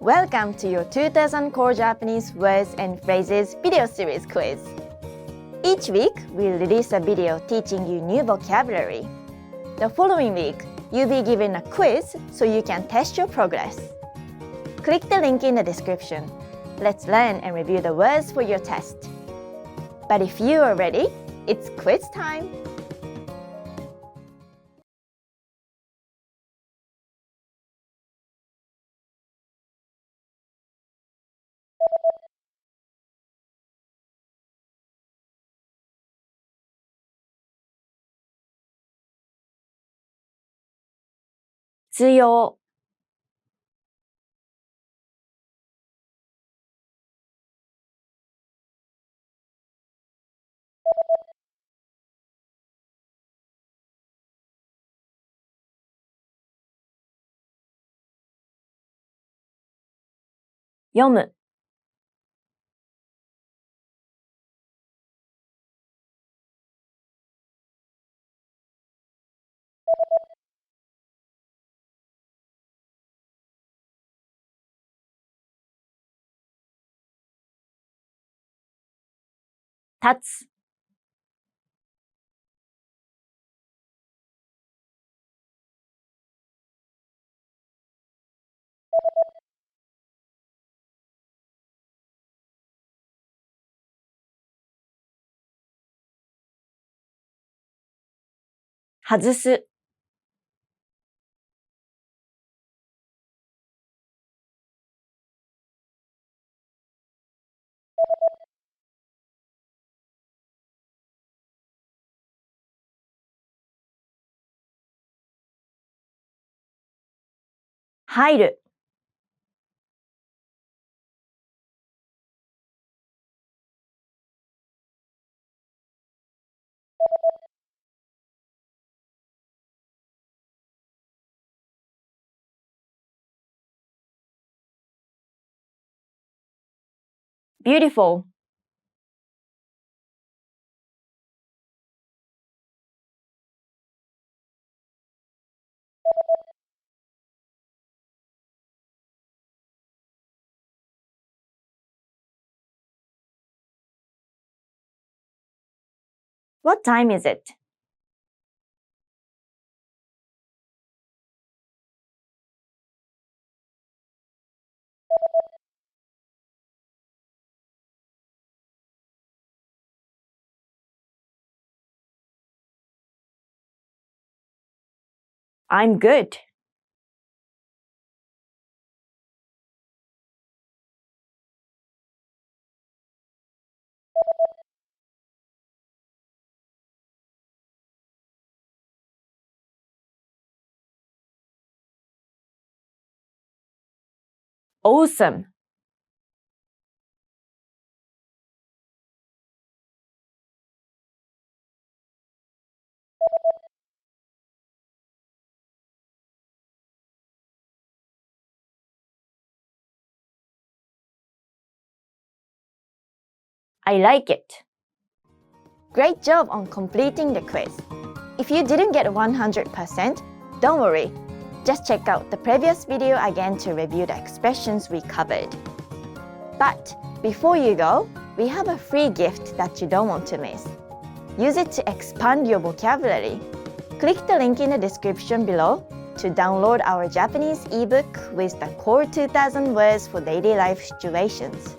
Welcome to your 2000 Core Japanese Words and Phrases video series quiz. Each week, we'll release a video teaching you new vocabulary. The following week, you'll be given a quiz so you can test your progress. Click the link in the description. Let's learn and review the words for your test. But if you are ready, it's quiz time! "必要」読む立つ外す入るBeautiful. What time is it? I'm good. Awesome. I like it. Great job on completing the quiz. If you didn't get 100%, don't worry. Just check out the previous video again to review the expressions we covered. But before you go, we have a free gift that you don't want to miss. Use it to expand your vocabulary. Click the link in the description below to download our Japanese ebook with the Core 2000 Words for Daily Life Situations.